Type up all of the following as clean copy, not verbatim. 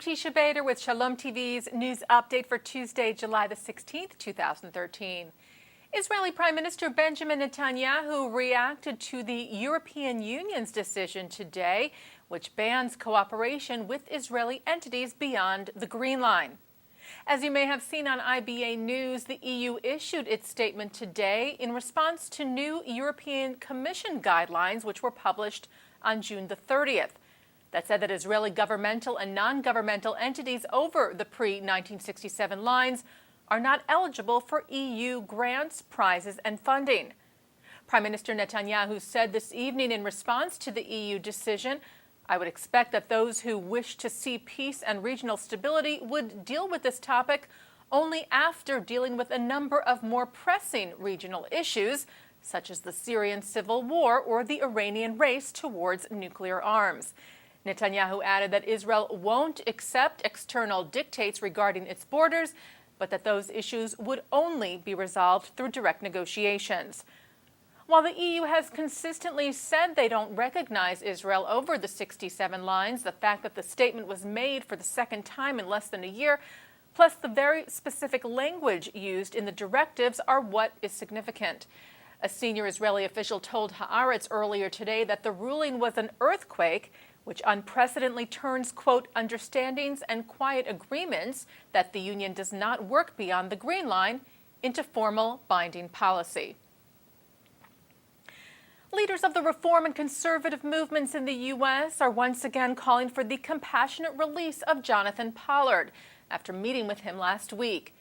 Teisha Bader with Shalom TV's news update for Tuesday, July the 16th, 2013. Israeli Prime Minister Benjamin Netanyahu reacted to the European Union's decision today, which bans cooperation with Israeli entities beyond the Green Line. As you may have seen on IBA News, the EU issued its statement today in response to new European Commission guidelines, which were published on June the 30th. That said that Israeli governmental and non-governmental entities over the pre-1967 lines are not eligible for EU grants, prizes, and funding. Prime Minister Netanyahu said this evening in response to the EU decision, "I would expect that those who wish to see peace and regional stability would deal with this topic only after dealing with a number of more pressing regional issues, such as the Syrian civil war or the Iranian race towards nuclear arms." Netanyahu added that Israel won't accept external dictates regarding its borders, but that those issues would only be resolved through direct negotiations. While the EU has consistently said they don't recognize Israel over the 67 lines, the fact that the statement was made for the second time in less than a year, plus the very specific language used in the directives, are what is significant. A senior Israeli official told Haaretz earlier today that the ruling was an earthquake which unprecedentedly turns, quote, understandings and quiet agreements that the union does not work beyond the Green Line into formal binding policy. Leaders of the reform and conservative movements in the U.S. are once again calling for the compassionate release of Jonathan Pollard after meeting with him last week.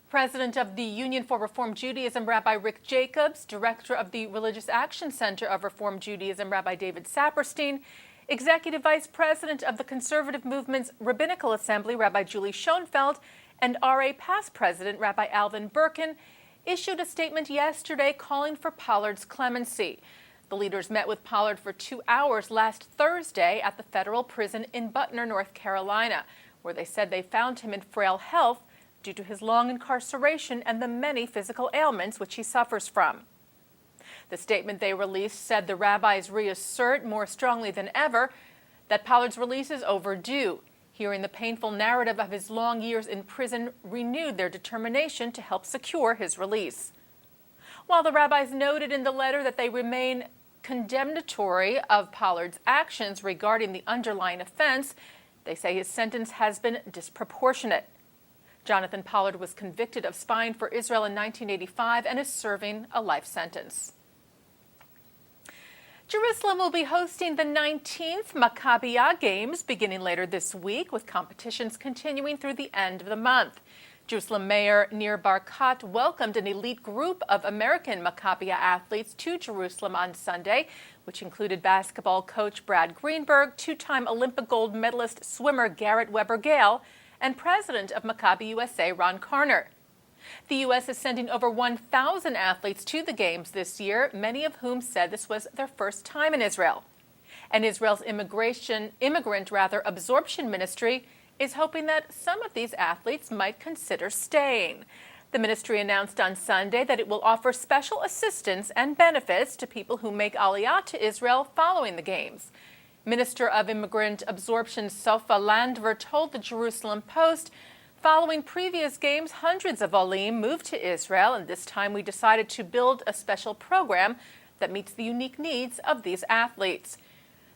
President of the Union for Reform Judaism, Rabbi Rick Jacobs, Director of the Religious Action Center of Reform Judaism, Rabbi David Saperstein, Executive Vice President of the Conservative Movement's Rabbinical Assembly, Rabbi Julie Schoenfeld, and RA past President, Rabbi Alvin Birkin, issued a statement yesterday calling for Pollard's clemency. The leaders met with Pollard for 2 hours last Thursday at the federal prison in Butner, North Carolina, where they said they found him in frail health due to his long incarceration and the many physical ailments which he suffers from. The statement they released said the rabbis reassert more strongly than ever that Pollard's release is overdue. Hearing the painful narrative of his long years in prison renewed their determination to help secure his release. While the rabbis noted in the letter that they remain condemnatory of Pollard's actions regarding the underlying offense, they say his sentence has been disproportionate. Jonathan Pollard was convicted of spying for Israel in 1985 and is serving a life sentence. Jerusalem will be hosting the 19th Maccabiah Games beginning later this week, with competitions continuing through the end of the month. Jerusalem Mayor Nir Barkat welcomed an elite group of American Maccabiah athletes to Jerusalem on Sunday, which included basketball coach Brad Greenberg, two-time Olympic gold medalist swimmer Garrett Weber-Gale, and president of Maccabi USA Ron Carner. The U.S. is sending over 1,000 athletes to the Games this year, many of whom said this was their first time in Israel. And Israel's immigrant absorption ministry is hoping that some of these athletes might consider staying. The ministry announced on Sunday that it will offer special assistance and benefits to people who make Aliyah to Israel following the Games. Minister of Immigrant Absorption Sofa Landver told the Jerusalem Post, "Following previous games, hundreds of Olim moved to Israel, and this time we decided to build a special program that meets the unique needs of these athletes.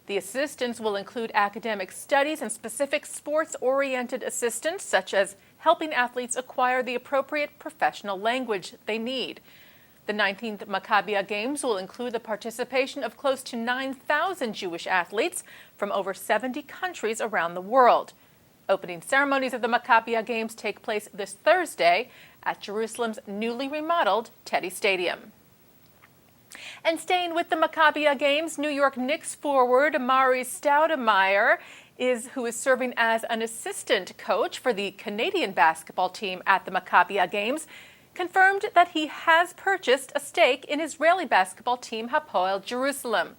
The assistance will include academic studies and specific sports-oriented assistance, such as helping athletes acquire the appropriate professional language they need. The 19th Maccabiah Games will include the participation of close to 9,000 Jewish athletes from over 70 countries around the world. Opening ceremonies of the Maccabiah Games take place this Thursday at Jerusalem's newly remodeled Teddy Stadium." And staying with the Maccabiah Games, New York Knicks forward Amari Stoudemire, who is serving as an assistant coach for the Canadian basketball team at the Maccabiah Games, confirmed that he has purchased a stake in Israeli basketball team Hapoel Jerusalem.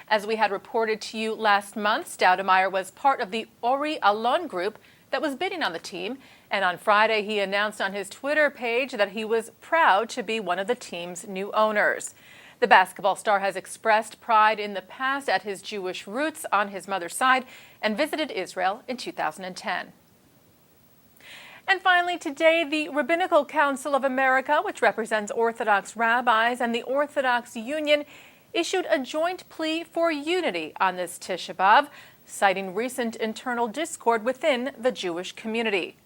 As we had reported to you last month, Stoudemire was part of the Ori Alon group that was bidding on the team, and on Friday he announced on his Twitter page that he was proud to be one of the team's new owners. The basketball star has expressed pride in the past at his Jewish roots on his mother's side and visited Israel in 2010. And finally, today, the Rabbinical Council of America, which represents Orthodox rabbis, and the Orthodox Union issued a joint plea for unity on this Tisha B'Av, citing recent internal discord within the Jewish community.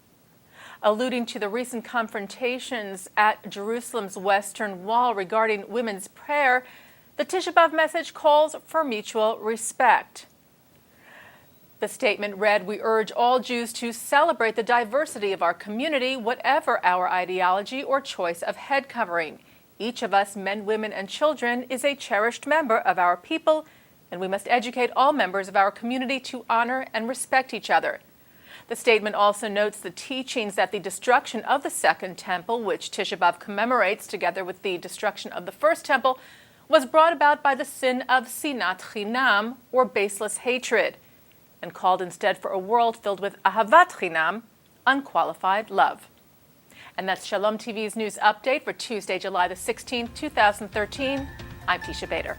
Alluding to the recent confrontations at Jerusalem's Western Wall regarding women's prayer, the Tisha B'Av message calls for mutual respect. The statement read, "We urge all Jews to celebrate the diversity of our community, whatever our ideology or choice of head covering. Each of us, men, women, and children, is a cherished member of our people, and we must educate all members of our community to honor and respect each other." The statement also notes the teachings that the destruction of the Second Temple, which Tisha B'Av commemorates together with the destruction of the First Temple, was brought about by the sin of sinat chinam, or baseless hatred, and called instead for a world filled with ahavat chinam, unqualified love. And that's Shalom TV's news update for Tuesday, July the 16th, 2013. I'm Teisha Bader.